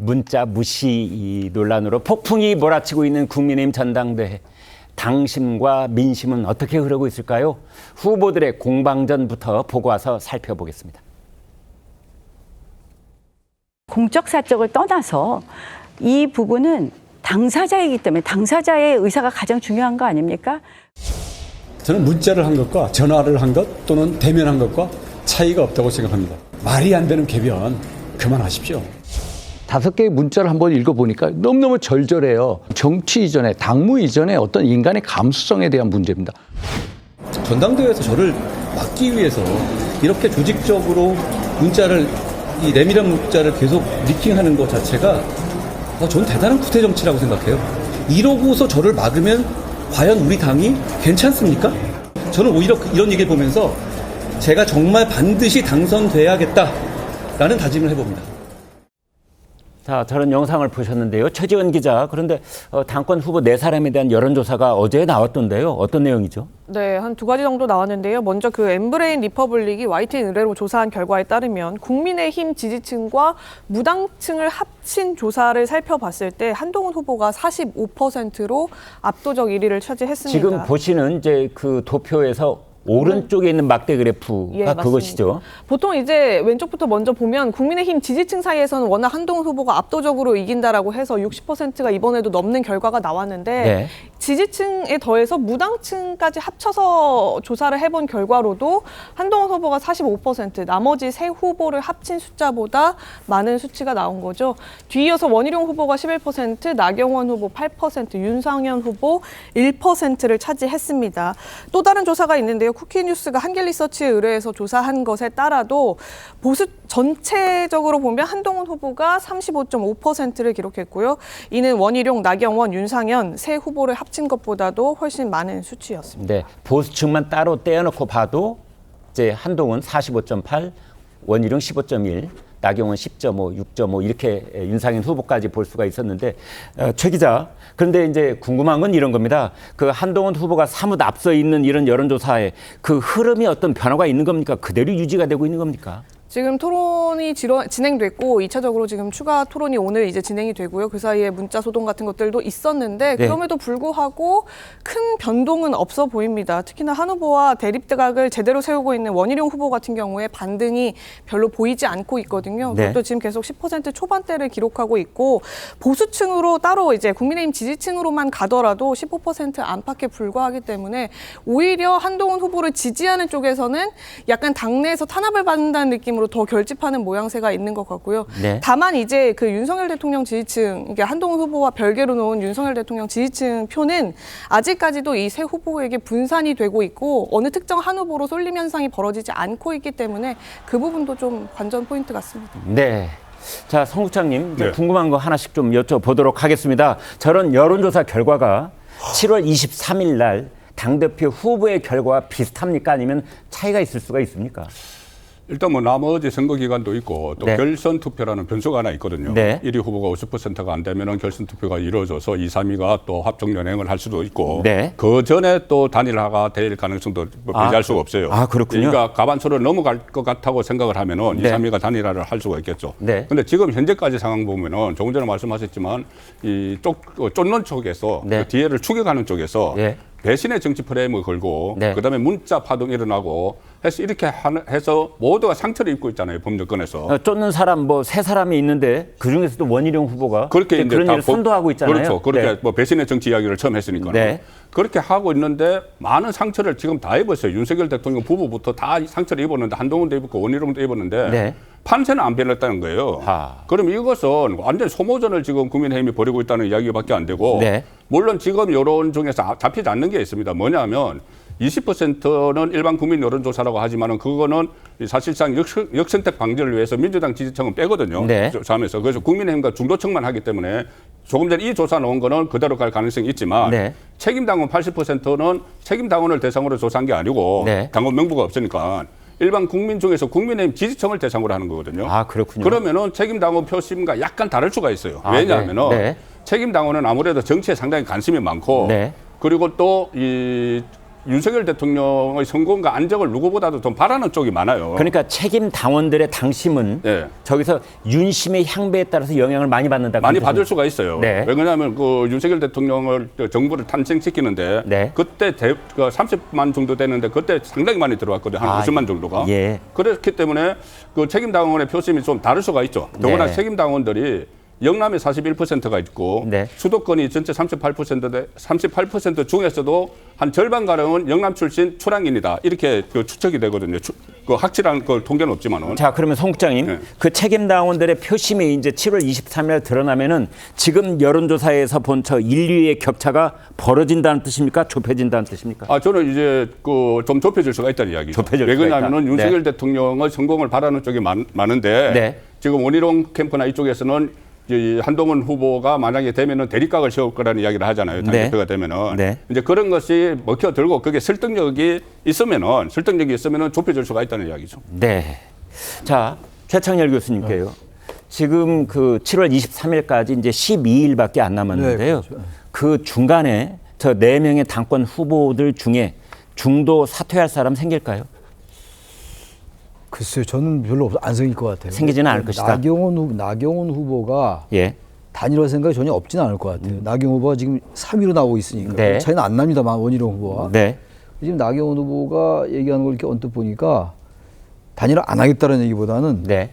문자 무시 논란으로 폭풍이 몰아치고 있는 국민의힘 전당대회. 당심과 민심은 어떻게 흐르고 있을까요? 후보들의 공방전부터 보고 와서 살펴보겠습니다. 공적 사적을 떠나서 이 부분은 당사자이기 때문에 당사자의 의사가 가장 중요한 거 아닙니까? 저는 문자를 한 것과 전화를 한 것 또는 대면한 것과 차이가 없다고 생각합니다. 말이 안 되는 궤변 그만하십시오. 5개의 문자를 한번 읽어보니까 너무너무 절절해요. 정치 이전에, 당무 이전에 어떤 인간의 감수성에 대한 문제입니다. 전당대회에서 저를 막기 위해서 이렇게 조직적으로 문자를, 이 내밀한 문자를 계속 리킹하는 것 자체가 저는 대단한 구태 정치라고 생각해요. 이러고서 저를 막으면 과연 우리 당이 괜찮습니까? 저는 오히려 이런 얘기를 보면서 제가 정말 반드시 당선돼야겠다라는 다짐을 해봅니다. 자, 저런 영상을 보셨는데요. 최지원 기자, 그런데 당권 후보 4사람에 대한 여론조사가 어제 나왔던데요. 어떤 내용이죠? 네, 한 2가지 정도 나왔는데요. 먼저 그 엠브레인 리퍼블릭이 YTN 의뢰로 조사한 결과에 따르면 국민의힘 지지층과 무당층을 합친 조사를 살펴봤을 때 한동훈 후보가 45%로 압도적 1위를 차지했습니다. 지금 보시는 이제 그 도표에서 오른쪽에 있는 막대 그래프가 그것이죠. 보통 이제 왼쪽부터 먼저 보면 국민의힘 지지층 사이에서는 워낙 한동훈 후보가 압도적으로 이긴다라고 해서 60%가 이번에도 넘는 결과가 나왔는데 네. 지지층에 더해서 무당층까지 합쳐서 조사를 해본 결과로도 한동훈 후보가 45%, 나머지 세 후보를 합친 숫자보다 많은 수치가 나온 거죠. 뒤이어서 원희룡 후보가 11%, 나경원 후보 8%, 윤상현 후보 1%를 차지했습니다. 또 다른 조사가 있는데요. 쿠키뉴스가 한길리서치에 의뢰해서 조사한 것에 따라도 보수 전체적으로 보면 한동훈 후보가 35.5%를 기록했고요. 이는 원희룡, 나경원, 윤상현 세 후보를 합친 것보다도 훨씬 많은 수치였습니다. 네, 보수층만 따로 떼어놓고 봐도 이제 한동훈 45.8, 원희룡 15.1, 나경원 10.5, 6.5 이렇게 윤상현 후보까지 볼 수가 있었는데 최 기자, 그런데 이제 궁금한 건 이런 겁니다. 그 한동훈 후보가 사뭇 앞서 있는 이런 여론조사에 그 흐름이 어떤 변화가 있는 겁니까? 그대로 유지가 되고 있는 겁니까? 지금 토론이 진행됐고 2차적으로 지금 추가 토론이 오늘 이제 진행이 되고요. 그 사이에 문자 소동 같은 것들도 있었는데 네. 그럼에도 불구하고 큰 변동은 없어 보입니다. 특히나 한 후보와 대립각을 제대로 세우고 있는 원희룡 후보 같은 경우에 반등이 별로 보이지 않고 있거든요. 네. 그것도 지금 계속 10% 초반대를 기록하고 있고 보수층으로 따로 이제 국민의힘 지지층으로만 가더라도 15% 안팎에 불과하기 때문에 오히려 한동훈 후보를 지지하는 쪽에서는 약간 당내에서 탄압을 받는다는 느낌으로 더 결집하는 모양새가 있는 것 같고요. 네. 다만 이제 그 윤석열 대통령 지지층, 이게 한동훈 후보와 별개로 놓은 윤석열 대통령 지지층 표는 아직까지도 이 세 후보에게 분산이 되고 있고 어느 특정 한 후보로 쏠림 현상이 벌어지지 않고 있기 때문에 그 부분도 좀 관전 포인트 같습니다. 네. 자, 성 국장님, 네. 궁금한 거 하나씩 좀 여쭤보도록 하겠습니다. 저런 여론조사 결과가 7월 23일 날 당대표 후보의 결과와 비슷합니까? 아니면 차이가 있을 수가 있습니까? 일단 뭐 나머지 선거 기간도 있고 또 네. 결선 투표라는 변수가 하나 있거든요. 네. 1위 후보가 50%가 안 되면은 결선 투표가 이루어져서 2, 3위가 또 합종 연행을 할 수도 있고 네. 그 전에 또 단일화가 될 가능성도 배제할 수가 없어요. 아, 그렇군요. 그러니까 가반수를 넘어갈 것 같다고 생각을 하면은 네. 2, 3위가 단일화를 할 수가 있겠죠. 네. 근데 지금 현재까지 상황 보면은 조금 전에 말씀하셨지만 이 쫓는 쪽에서 네. 그 뒤에를 추격하는 쪽에서 네. 배신의 정치 프레임을 걸고 네. 그다음에 문자 파동이 일어나고 해서 이렇게 해서 모두가 상처를 입고 있잖아요. 법정권에서. 쫓는 사람 뭐 세 사람이 있는데 그 중에서도 원희룡 후보가 그렇게 이제 그런 다 일을 선도하고 있잖아요. 그렇죠. 그렇게 네. 뭐 배신의 정치 이야기를 처음 했으니까요. 네. 그렇게 하고 있는데 많은 상처를 지금 다 입었어요. 윤석열 대통령 부부부터 다 상처를 입었는데 한동훈도 입었고 원희룡도 입었는데 네. 판세는 안 변했다는 거예요. 그럼 이것은 완전 소모전을 지금 국민의힘이 벌이고 있다는 이야기밖에 안 되고 네. 물론 지금 여론 중에서 잡히지 않는 게 있습니다. 뭐냐면 20%는 일반 국민 여론조사라고 하지만은 그거는 사실상 역선택 방지를 위해서 민주당 지지층은 빼거든요. 네. 조사하면서. 그래서 국민의힘과 중도층만 하기 때문에 조금 전에 이 조사 나온 거는 그대로 갈 가능성이 있지만 네. 책임당원 80%는 책임당원을 대상으로 조사한 게 아니고 네. 당원 명부가 없으니까 일반 국민 중에서 국민의힘 지지층을 대상으로 하는 거거든요. 아, 그렇군요. 그러면은 책임당원 표심과 약간 다를 수가 있어요. 왜냐하면은 네. 책임당원은 아무래도 정치에 상당히 관심이 많고 네. 그리고 또 이 윤석열 대통령의 성공과 안정을 누구보다도 좀 바라는 쪽이 많아요. 그러니까 책임 당원들의 당심은 네. 저기서 윤심의 향배에 따라서 영향을 많이 받는다. 많이 받을 수가 있어요. 네. 왜냐하면 그 윤석열 대통령을 정부를 탄생시키는데 네. 그때 그 30만 정도 되는데 그때 상당히 많이 들어왔거든요. 한 50만 정도가. 예. 그렇기 때문에 그 책임 당원의 표심이 좀 다를 수가 있죠. 더구나 네. 책임 당원들이 영남에 41%가 있고 네. 수도권이 전체 38% 중에서도 한 절반가량은 영남 출신 출향인이다. 이렇게 그 추측이 되거든요. 그 확실한 그 통계는 없지만은. 자, 그러면 송 국장님, 네. 그 책임 당원들의 표심이 이제 7월 23일 드러나면은 지금 여론조사에서 본 저 1, 2위의 격차가 벌어진다는 뜻입니까? 좁혀진다는 뜻입니까? 아, 저는 이제 그 좀 좁혀질 수가 있다는 이야기죠. 좁혀질 왜 수가 그러냐면은 있다. 윤석열 네. 대통령의 성공을 바라는 쪽이 많은데 네. 지금 원희룡 캠프나 이쪽에서는 이 한동훈 후보가 만약에 되면은 대립각을 세울 거라는 이야기를 하잖아요. 당대표가 되면은 네. 이제 그런 것이 먹혀들고 그게 설득력이 있으면은 좁혀질 수가 있다는 이야기죠. 네. 자, 최창렬 교수님께요. 지금 그 7월 23일까지 이제 12일밖에 안 남았는데요. 네, 그렇죠. 그 중간에 저 4명의 당권 후보들 중에 중도 사퇴할 사람 생길까요? 글쎄요, 저는 별로 안 생길 것 같아요. 생기지는 않을 것이다. 나경원 후보가 예. 단일화 생각이 전혀 없지는 않을 것 같아요. 나경원 후보가 지금 3위로 나오고 있으니까 네. 차이는 안 납니다만 원희룡 후보와. 네. 지금 나경원 후보가 얘기하는 걸 이렇게 언뜻 보니까 단일화 안 하겠다는 얘기보다는 네.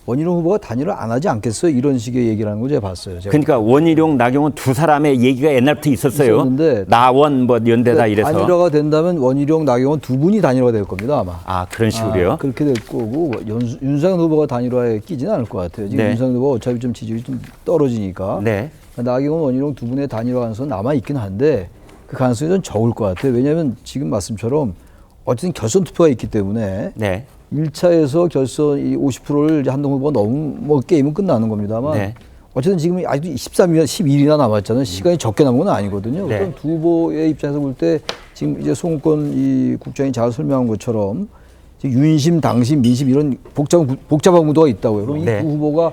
원희룡 후보가 단일화 안 하지 않겠어요? 이런 식의 얘기를 하는 걸 제가 봤어요. 제가. 그러니까 원희룡, 나경원 두 사람의 얘기가 옛날부터 있었어요. 있었는데 나원 뭐 연대다 이래서. 단일화가 된다면 원희룡, 나경원 두 분이 단일화가 될 겁니다 아마. 아, 그런 식으로요. 그렇게 될 거고 윤상현 후보가 단일화에 끼지는 않을 것 같아요. 지금 네. 윤상현 후보가 어차피 좀 지지율이 좀 떨어지니까 네. 나경원, 원희룡 두 분의 단일화 가능성은 남아 있긴 한데 그 가능성이 좀 적을 것 같아요. 왜냐하면 지금 말씀처럼 어쨌든 결선 투표가 있기 때문에 네. 1차에서 결선 이 50%를 한동훈 후보가 넘어 게임은 끝나는 겁니다만 네. 어쨌든 지금 아직도 13일이나 11일이나 남았잖아요. 시간이 적게 남은 건 아니거든요. 네. 그럼 두 후보의 입장에서 볼 때 지금 이제 송권 이 국장이 잘 설명한 것처럼 지금 윤심, 당심, 민심 이런 복잡한 구도가 있다고요. 그럼 네. 이 두 후보가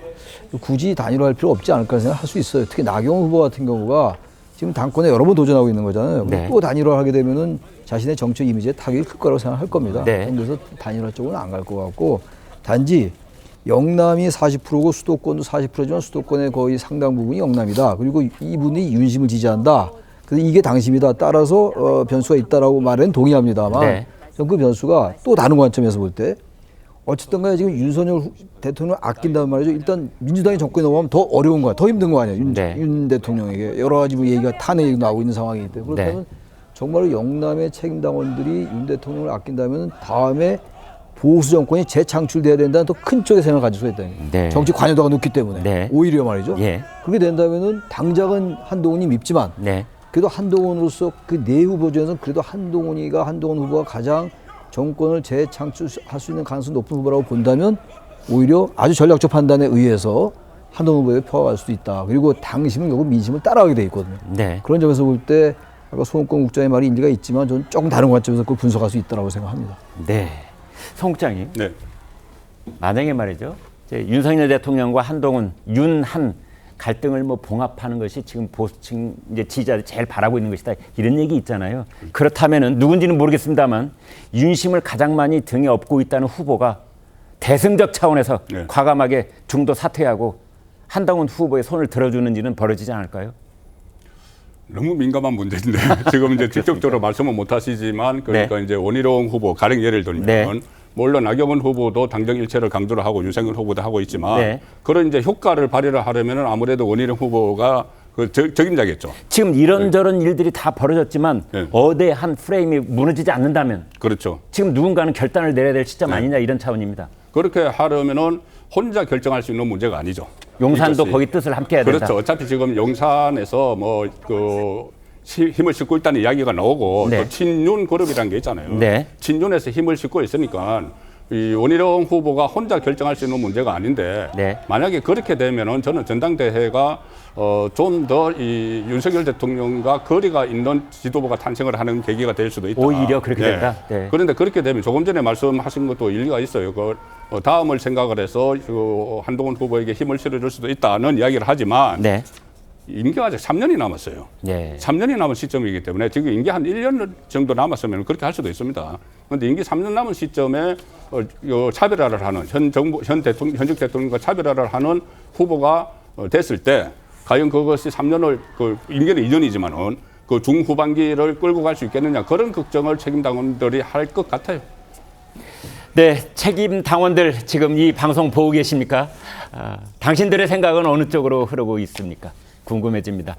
굳이 단일화할 필요 없지 않을까 생각할 수 있어요. 특히 나경원 후보 같은 경우가 지금 당권에 여러 번 도전하고 있는 거잖아요. 네. 또 단일화를 하게 되면은 자신의 정책 이미지에 타격이 클 거라고 생각할 겁니다. 네. 그래서 단일화 쪽은 안 갈 것 같고 단지 영남이 40%고 수도권도 40%지만 수도권의 거의 상당 부분이 영남이다. 그리고 이분이 윤심을 지지한다. 그래서 이게 당심이다. 따라서 변수가 있다라고 말은 동의합니다만 네. 저는 그 변수가 또 다른 관점에서 볼 때 어쨌든 간에 지금 윤석열 대통령을 아낀다는 말이죠. 일단 민주당이 정권에 넘어가면 더 어려운 거야. 더 힘든 거 아니에요. 네. 윤 대통령에게 여러 가지 뭐 얘기가 탄핵 얘기도 나오고 있는 상황이기 때문에 그렇다면 정말로 영남의 책임당원들이 윤 대통령을 아낀다면 다음에 보수 정권이 재창출돼야 된다는 또 큰 쪽의 생각을 가질 수가 있다는 거예요. 네. 정치 관여도가 높기 때문에 네. 오히려 말이죠. 예. 그렇게 된다면은 당장은 한동훈이 밉지만 네. 그래도 한동훈으로서 그 네 후보 중에서 그래도 한동훈 후보가 가장 정권을 재창출할 수 있는 가능성이 높은 후보라고 본다면 오히려 아주 전략적 판단에 의해서 한동훈 후보에 표가 갈 수도 있다. 그리고 당심은 결국 민심을 따라가게 돼 있거든요. 네. 그런 점에서 볼 때 아까 송권 국장의 말이 일리가 있지만 저는 조금 다른 관점에서 그걸 분석할 수 있다고 생각합니다. 네. 송 국장님. 네. 만약에 말이죠. 이제 윤석열 대통령과 한동훈, 윤한 갈등을 뭐 봉합하는 것이 지금 보수층 이제 지지자들이 제일 바라고 있는 것이다. 이런 얘기 있잖아요. 그렇다면은 누군지는 모르겠습니다만 윤심을 가장 많이 등에 업고 있다는 후보가 대승적 차원에서 네. 과감하게 중도 사퇴하고 한동훈 후보의 손을 들어주는지는 벌어지지 않을까요? 너무 민감한 문제인데 지금 이제 직접적으로 말씀은 못 하시지만 그러니까 네. 이제 원희룡 후보 가령 예를 들면 네. 물론 나경원 후보도 당정 일체를 강조를 하고 윤석열 후보도 하고 있지만 네. 그런 이제 효과를 발휘를 하려면은 아무래도 원희룡 후보가 그 적임자겠죠. 지금 이런저런 일들이 다 벌어졌지만 네. 어대한 프레임이 무너지지 않는다면 그렇죠. 지금 누군가는 결단을 내려야 될 시점 네. 아니냐 이런 차원입니다. 그렇게 하려면은 혼자 결정할 수 있는 문제가 아니죠. 용산도 이것이. 거기 뜻을 함께 해야 된다. 그렇죠. 어차피 지금 용산에서 뭐 힘을 싣고 있다는 이야기가 나오고 네. 또 친윤 그룹이라는 게 있잖아요. 네. 친윤에서 힘을 싣고 있으니까 이 원희룡 후보가 혼자 결정할 수 있는 문제가 아닌데 네. 만약에 그렇게 되면은 저는 전당대회가 좀 더 이 윤석열 대통령과 거리가 있는 지도부가 탄생을 하는 계기가 될 수도 있다. 오히려 그렇게 된다? 네. 그런데 그렇게 되면 조금 전에 말씀하신 것도 일리가 있어요. 다음을 생각을 해서 한동훈 후보에게 힘을 실어줄 수도 있다는 이야기를 하지만 네. 임기가 아직 3년이 남았어요. 예. 3년이 남은 시점이기 때문에 지금 임기 한 1년 정도 남았으면 그렇게 할 수도 있습니다. 그런데 임기 3년 남은 시점에 차별화를 하는 현직 대통령과 차별화를 하는 후보가 됐을 때 과연 그것이 3년을 임기는 2년이지만은 그 중후반기를 끌고 갈 수 있겠느냐 그런 걱정을 책임 당원들이 할 것 같아요. 네, 책임 당원들 지금 이 방송 보고 계십니까? 당신들의 생각은 어느 쪽으로 흐르고 있습니까? 궁금해집니다.